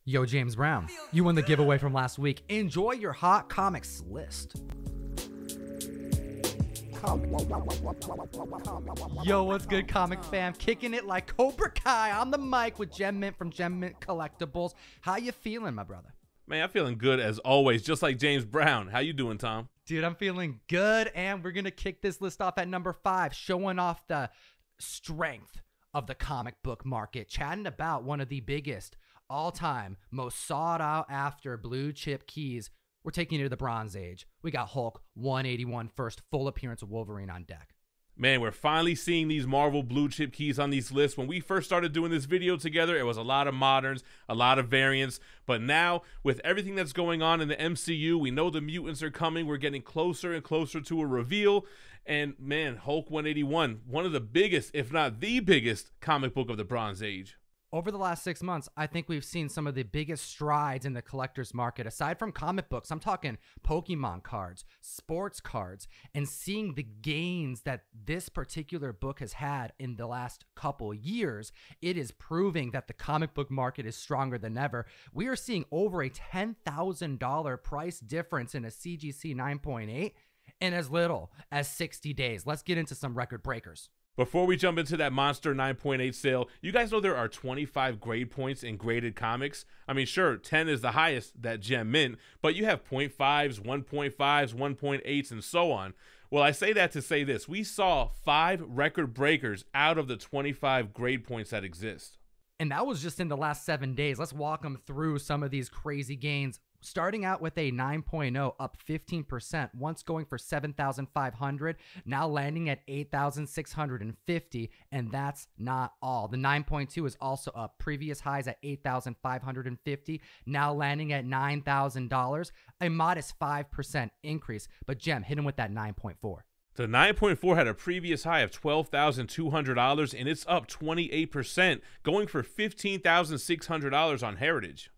Yo, James Brown, you won the giveaway from last week. Enjoy your hot comics list. Yo, what's good, comic fam? Kicking it like Cobra Kai on the mic with GemMint from GemMintCollectibles. How you feeling, my brother? Man, I'm feeling good as always, just like James Brown. How you doing, Tom? Dude, I'm feeling good, and we're going to kick this list off at number 5, showing off the strength of the comic book market, chatting about one of the biggest all-time, most sought-out-after blue-chip keys. We're taking you to the Bronze Age. We got Hulk 181 first full appearance of Wolverine on deck. Man, we're finally seeing these Marvel blue chip keys on these lists. When we first started doing this video together, it was a lot of moderns, a lot of variants. But now, with everything that's going on in the MCU, we know the mutants are coming. We're getting closer and closer to a reveal. And man, Hulk 181, one of the biggest, if not the biggest, comic book of the Bronze Age. Over the last 6 months, I think we've seen some of the biggest strides in the collector's market. Aside from comic books, I'm talking Pokemon cards, sports cards, and seeing the gains that this particular book has had in the last couple years, it is proving that the comic book market is stronger than ever. We are seeing over a $10,000 price difference in a CGC 9.8 in as little as 60 days. Let's get into some record breakers. Before we jump into that monster 9.8 sale, you guys know there are 25 grade points in graded comics. I mean, sure, 10 is the highest, that Gem Mint, but you have 0.5s, 1.5s, 1.8s, and so on. Well, I say that to say this. We saw 5 record breakers out of the 25 grade points that exist. And that was just in the last 7 days. Let's walk them through some of these crazy gains. Starting out with a 9.0 up 15%, once going for 7,500, now landing at 8,650, and that's not all. The 9.2 is also up, previous highs at 8,550, now landing at $9,000, a modest 5% increase. But Gem, hit him with that 9.4. The 9.4 had a previous high of $12,200, and it's up 28%, going for $15,600 on Heritage.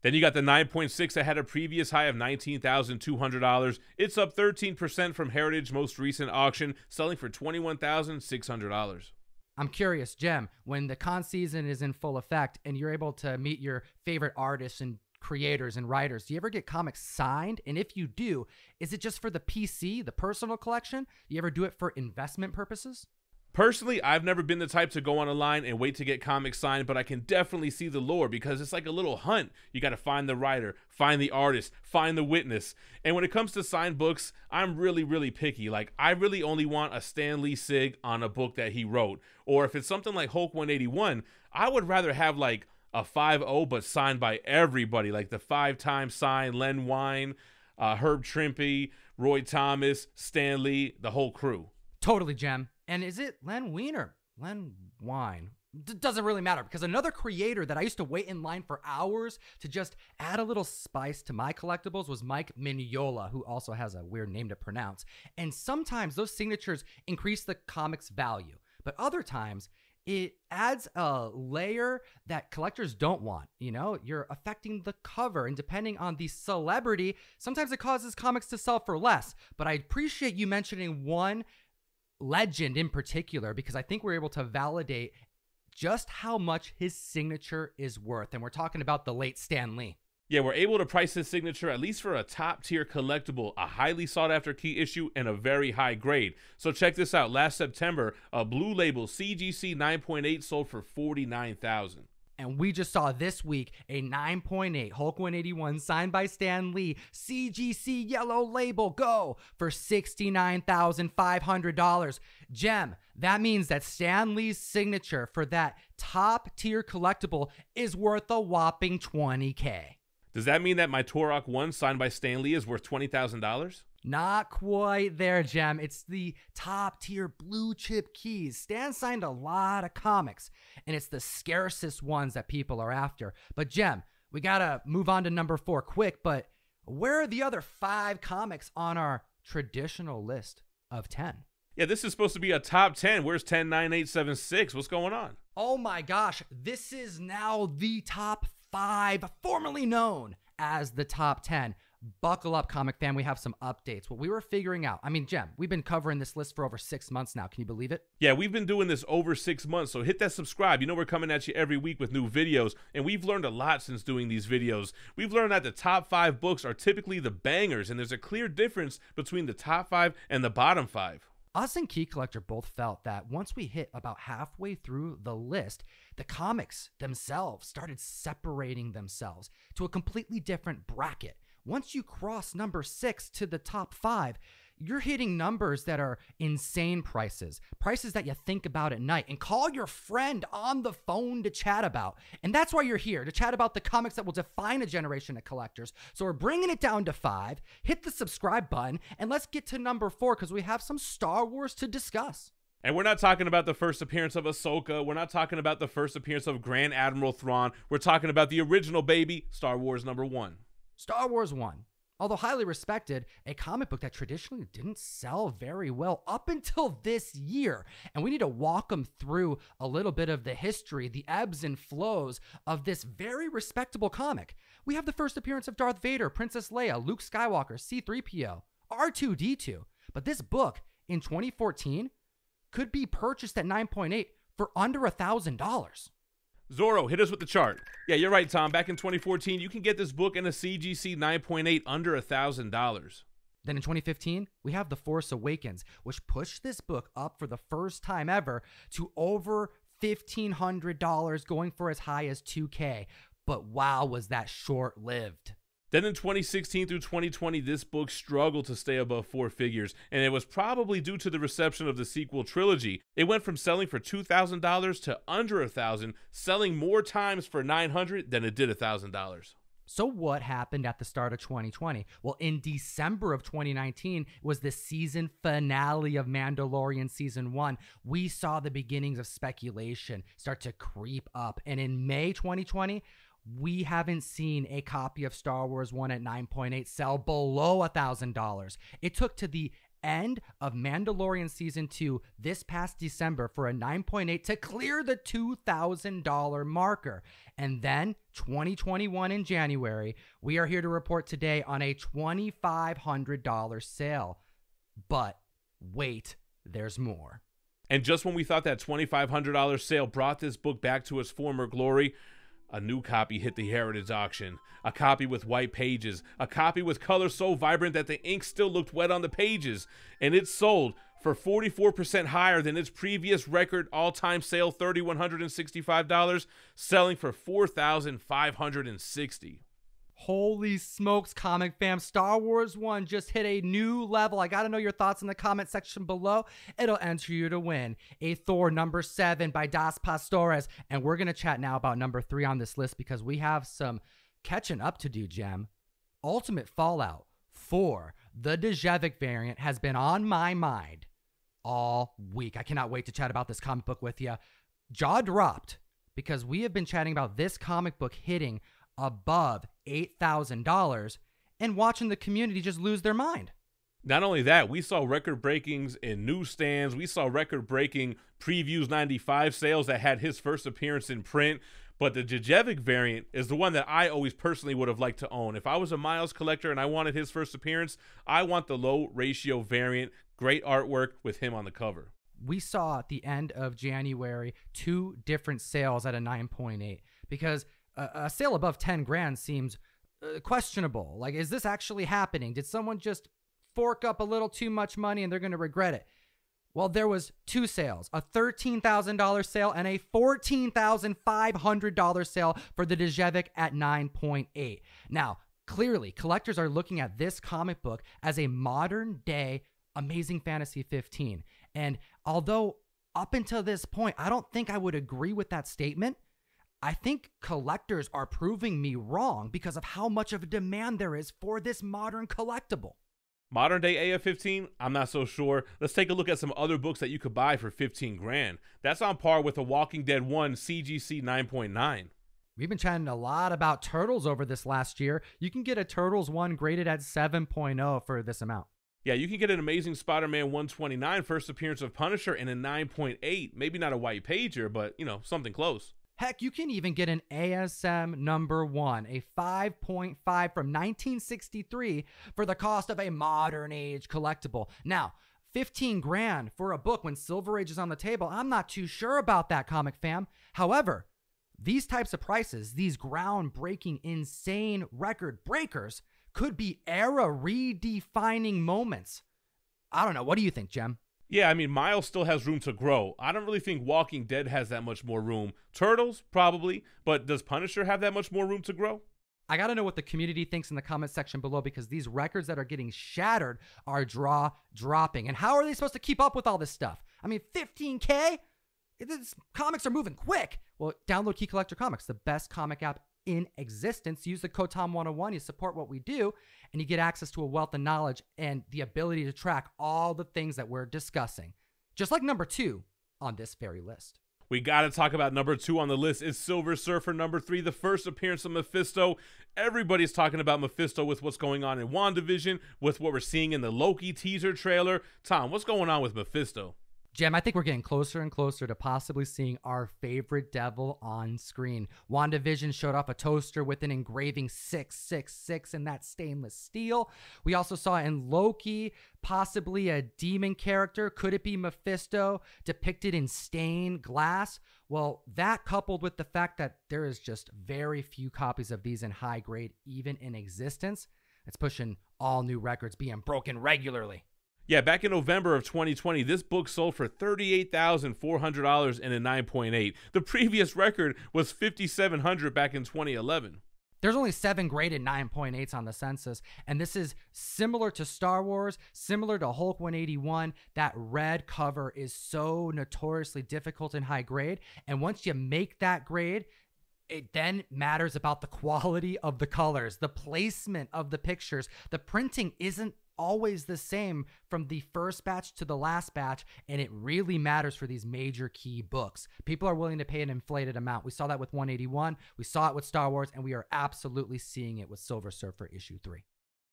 Then you got the 9.6 that had a previous high of $19,200. It's up 13% from Heritage most recent auction, selling for $21,600. I'm curious, Gem, when the con season is in full effect and you're able to meet your favorite artists and creators and writers, do you ever get comics signed? And if you do, is it just for the PC, the personal collection? Do you ever do it for investment purposes? Personally, I've never been the type to go on a line and wait to get comics signed, but I can definitely see the lure because it's like a little hunt. You got to find the writer, find the artist, find the witness. And when it comes to signed books, I'm really picky. Like, I really only want a Stan Lee sig on a book that he wrote. Or if it's something like Hulk 181, I would rather have like a 5.0 but signed by everybody, like the 5-time signed Len Wein, Herb Trimpe, Roy Thomas, Stan Lee, the whole crew. Totally, Gem. And is it Len Wein or Len Wein? Doesn't really matter, because another creator that I used to wait in line for hours to just add a little spice to my collectibles was Mike Mignola, who also has a weird name to pronounce. And sometimes those signatures increase the comic's value, but other times it adds a layer that collectors don't want. You know, you're affecting the cover, and depending on the celebrity, sometimes it causes comics to sell for less. But I appreciate you mentioning one legend in particular, because I think we're able to validate just how much his signature is worth. And we're talking about the late Stan Lee. Yeah, we're able to price his signature, at least for a top tier collectible, a highly sought after key issue, and a very high grade. So check this out. Last September, a blue label CGC 9.8 sold for $49,000. And we just saw this week a 9.8 Hulk 181 signed by Stan Lee CGC yellow label go for $69,500. Gem, that means that Stan Lee's signature for that top tier collectible is worth a whopping $20K. Does that mean that my Turok 1 signed by Stan Lee is worth $20,000? Not quite there, Gem. It's the top tier blue chip keys. Stan signed a lot of comics, and it's the scarcest ones that people are after. But Gem, we gotta move on to number 4 quick, but where are the other 5 comics on our traditional list of 10? Yeah, this is supposed to be a top 10. Where's 109876? What's going on? Oh my gosh, this is now the top 5, formerly known as the top 10. buckle up, comic fan. We have some updates. What we were figuring out, I mean, Gem, we've been covering this list for over 6 months now. Can you believe it? Yeah, we've been doing this over 6 months, so hit that subscribe. You know we're coming at you every week with new videos, and we've learned a lot since doing these videos. We've learned that the top 5 books are typically the bangers, and there's a clear difference between the top 5 and the bottom 5. Us and Key Collector both felt that once we hit about halfway through the list, the comics themselves started separating themselves to a completely different bracket. Once you cross number 6 to the top 5, you're hitting numbers that are insane prices that you think about at night and call your friend on the phone to chat about. And that's why you're here, to chat about the comics that will define a generation of collectors. So we're bringing it down to 5, hit the subscribe button, and let's get to number 4 because we have some Star Wars to discuss. And we're not talking about the first appearance of Ahsoka. We're not talking about the first appearance of Grand Admiral Thrawn. We're talking about the original baby, Star Wars #1. Star Wars 1. Although highly respected, a comic book that traditionally didn't sell very well up until this year. And we need to walk them through a little bit of the history, the ebbs and flows of this very respectable comic. We have the first appearance of Darth Vader, Princess Leia, Luke Skywalker, C-3PO, R2-D2. But this book in 2014 could be purchased at 9.8 for under $1,000. Zorro, hit us with the chart. Yeah, you're right, Tom. Back in 2014, you can get this book in a CGC 9.8 under $1,000. Then in 2015, we have The Force Awakens, which pushed this book up for the first time ever to over $1,500, going for as high as $2K. But wow, was that short-lived. Then in 2016 through 2020, this book struggled to stay above 4 figures, and it was probably due to the reception of the sequel trilogy. It went from selling for $2,000 to under $1,000, selling more times for $900 than it did $1,000. So what happened at the start of 2020? Well, in December of 2019 was the season finale of Mandalorian Season 1. We saw the beginnings of speculation start to creep up, and in May 2020, we haven't seen a copy of Star Wars 1 at 9.8 sell below $1,000. It took to the end of Mandalorian Season 2 this past December for a 9.8 to clear the $2,000 marker. And then 2021 in January, we are here to report today on a $2,500 sale. But wait, there's more. And just when we thought that $2,500 sale brought this book back to its former glory, a new copy hit the Heritage auction. A copy with white pages. A copy with color so vibrant that the ink still looked wet on the pages. And it sold for 44% higher than its previous record all-time sale, $3,165, selling for $4,560. Holy smokes, comic fam. Star Wars 1 just hit a new level. I got to know your thoughts in the comment section below. It'll enter you to win a Thor #7 by Das Pastores. And we're going to chat now about #3 on this list because we have some catching up to do, Gem. Ultimate Fallout 4, the Djevic variant, has been on my mind all week. I cannot wait to chat about this comic book with you. Jaw dropped because we have been chatting about this comic book hitting above $8,000 and watching the community just lose their mind. Not only that, we saw record breakings in newsstands. We saw record breaking Previews 95 sales that had his first appearance in print. But the Djevic variant is the one that I always personally would have liked to own. If I was a Miles collector and I wanted his first appearance, I want the low ratio variant. Great artwork with him on the cover. We saw at the end of January 2 different sales at a 9.8 because a sale above 10 grand seems questionable. Like, is this actually happening? Did someone just fork up a little too much money and they're going to regret it? Well, there was 2 sales, a $13,000 sale and a $14,500 sale for the Djevic at 9.8. Now, clearly, collectors are looking at this comic book as a modern day Amazing Fantasy 15. And although up until this point, I don't think I would agree with that statement, I think collectors are proving me wrong because of how much of a demand there is for this modern collectible. Modern day AF-15, I'm not so sure. Let's take a look at some other books that you could buy for 15 grand. That's on par with The Walking Dead 1 CGC 9.9. We've been chatting a lot about Turtles over this last year. You can get a Turtles 1 graded at 7.0 for this amount. Yeah, you can get an Amazing Spider-Man 129 first appearance of Punisher in a 9.8. Maybe not a white pager, but, you know, something close. Heck, you can even get an ASM #1, a 5.5 from 1963 for the cost of a modern age collectible. Now, 15 grand for a book when Silver Age is on the table, I'm not too sure about that, comic fam. However, these types of prices, these groundbreaking, insane record breakers, could be era redefining moments. I don't know. What do you think, Gem? Yeah, I mean, Miles still has room to grow. I don't really think Walking Dead has that much more room. Turtles, probably, but does Punisher have that much more room to grow? I got to know what the community thinks in the comment section below, because these records that are getting shattered are dropping. And how are they supposed to keep up with all this stuff? I mean, 15K? Comics are moving quick. Well, download Key Collector Comics, the best comic app in existence. Use the code Tom101. You support what we do, and you get access to a wealth of knowledge and the ability to track all the things that we're discussing. Just like #2 on this very list. We got to talk about #2 on the list is Silver Surfer #3, the first appearance of Mephisto. Everybody's talking about Mephisto with what's going on in WandaVision, with what we're seeing in the Loki teaser trailer. Tom, what's going on with Mephisto? Gem, I think we're getting closer and closer to possibly seeing our favorite devil on screen. WandaVision showed off a toaster with an engraving 666 in that stainless steel. We also saw in Loki possibly a demon character. Could it be Mephisto depicted in stained glass? Well, that coupled with the fact that there is just very few copies of these in high grade even in existence, it's pushing all new records being broken regularly. Yeah, back in November of 2020, this book sold for $38,400 in a 9.8. The previous record was $5,700 back in 2011. There's only 7 graded 9.8s on the census, and this is similar to Star Wars, similar to Hulk 181. That red cover is so notoriously difficult in high grade, and once you make that grade, it then matters about the quality of the colors, the placement of the pictures. The printing isn't always the same from the first batch to the last batch, and it really matters for these major key books. People are willing to pay an inflated amount. We saw that with 181, we saw it with Star Wars, and we are absolutely seeing it with Silver Surfer issue 3.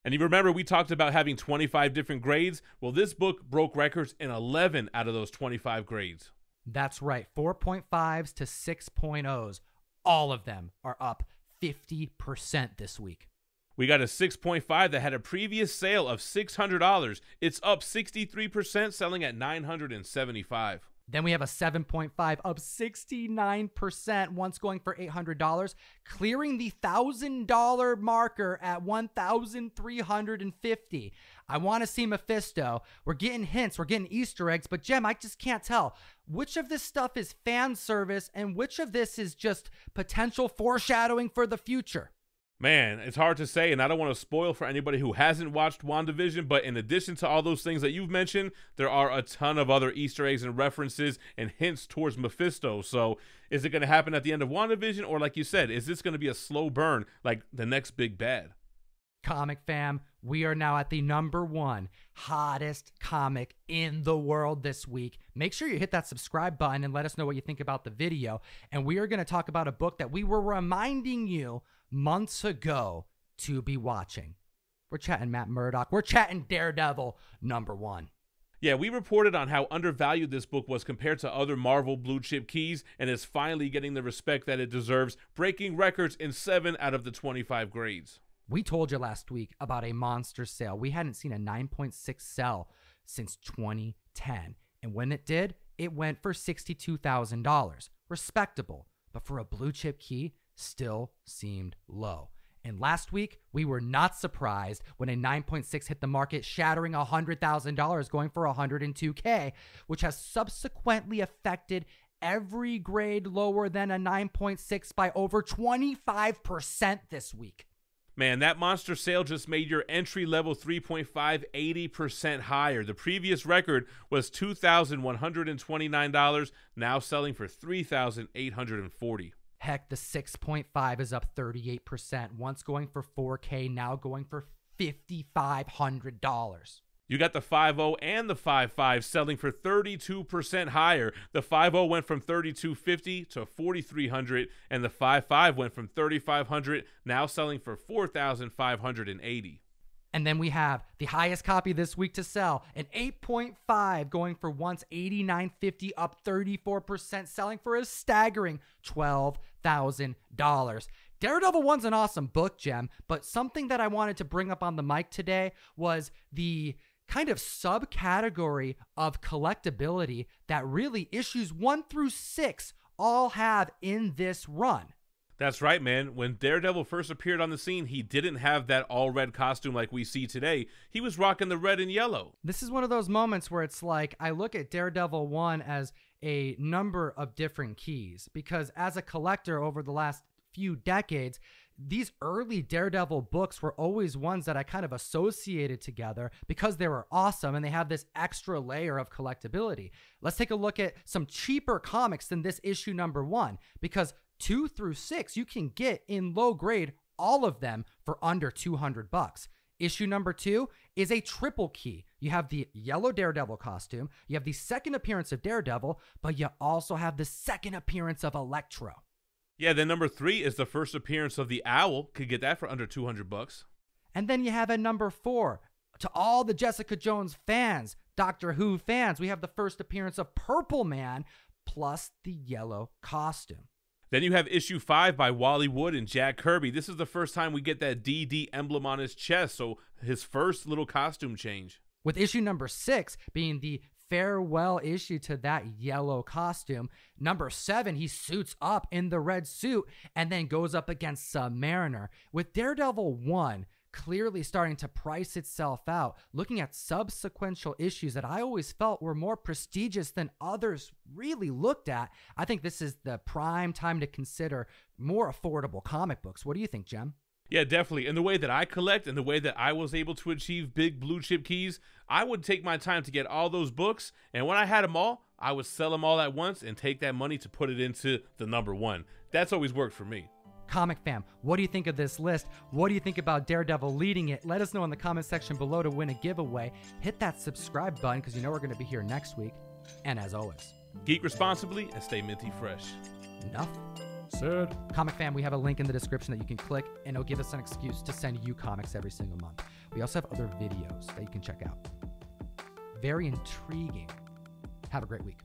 And you remember we talked about having 25 different grades? Well, this book broke records in 11 out of those 25 grades. That's right, 4.5s to 6.0s. All of them are up 50% this week. We got a 6.5 that had a previous sale of $600. It's up 63%, selling at $975. Then we have a 7.5 up 69%, once going for $800, clearing the $1,000 marker at $1,350. I want to see Mephisto. We're getting hints, we're getting Easter eggs, but Gem, I just can't tell which of this stuff is fan service and which of this is just potential foreshadowing for the future. Man, it's hard to say, and I don't want to spoil for anybody who hasn't watched WandaVision, but in addition to all those things that you've mentioned, there are a ton of other Easter eggs and references and hints towards Mephisto. So is it going to happen at the end of WandaVision, or like you said, is this going to be a slow burn like the next big bad? Comic fam, we are now at the #1 hottest comic in the world this week. Make sure you hit that subscribe button and let us know what you think about the video. And we are going to talk about a book that we were reminding you months ago to be watching. We're chatting Matt Murdock. We're chatting Daredevil #1. Yeah, we reported on how undervalued this book was compared to other Marvel blue chip keys, and is finally getting the respect that it deserves, breaking records in 7 out of the 25 grades. We told you last week about a monster sale. We hadn't seen a 9.6 sell since 2010. And when it did, it went for $62,000. Respectable, but for a blue chip key, still seemed low. And last week, we were not surprised when a 9.6 hit the market, shattering $100,000, going for $102K, which has subsequently affected every grade lower than a 9.6 by over 25% this week. Man, that monster sale just made your entry-level 3.5 80% higher. The previous record was $2,129, now selling for $3,840. Heck, the 6.5 is up 38%, once going for $4K, now going for $5,500. You got the 5.0 and the 5.5 selling for 32% higher. The 5.0 went from $3,250 to $4,300, and the 5.5 went from $3,500, now selling for $4,580. And then we have the highest copy this week to sell, an 8.5 going for once $89.50, up 34%, selling for a staggering $12,000. Daredevil 1's an awesome book, Gem, but something that I wanted to bring up on the mic today was the kind of subcategory of collectability that really issues 1 through 6 all have in this run. That's right, man. When Daredevil first appeared on the scene, he didn't have that all red costume like we see today. He was rocking the red and yellow. This is one of those moments where it's like, I look at Daredevil 1 as a number of different keys, because as a collector over the last few decades, these early Daredevil books were always ones that I kind of associated together because they were awesome and they have this extra layer of collectability. Let's take a look at some cheaper comics than this issue number 1, because 2 through 6 you can get in low grade, all of them for under $200. Issue number 2 is a triple key. You have the yellow Daredevil costume, you have the second appearance of Daredevil, but you also have the second appearance of Electro. Yeah, then number 3 is the first appearance of the Owl. Could get that for under $200. And then you have at number 4, to all the Jessica Jones fans, Doctor Who fans, we have the first appearance of Purple Man plus the yellow costume. Then you have issue 5 by Wally Wood and Jack Kirby. This is the first time we get that DD emblem on his chest, so his first little costume change. With issue number 6 being the farewell issue to that yellow costume. Number 7, he suits up in the red suit and then goes up against Submariner. With Daredevil 1 clearly starting to price itself out, looking at subsequential issues that I always felt were more prestigious than others really looked at, I think this is the prime time to consider more affordable comic books. What do you think, Gem? Yeah, definitely. In the way that I collect and the way that I was able to achieve big blue chip keys, I would take my time to get all those books, and when I had them all, I would sell them all at once and take that money to put it into the number 1. That's always worked for me. Comic fam, what do you think of this list? What do you think about Daredevil leading it? Let us know in the comment section below to win a giveaway. Hit that subscribe button because you know we're going to be here next week. And as always, geek responsibly and stay minty fresh. Enough said. Comic fam, we have a link in the description that you can click and it'll give us an excuse to send you comics every single month. We also have other videos that you can check out. Very intriguing. Have a great week.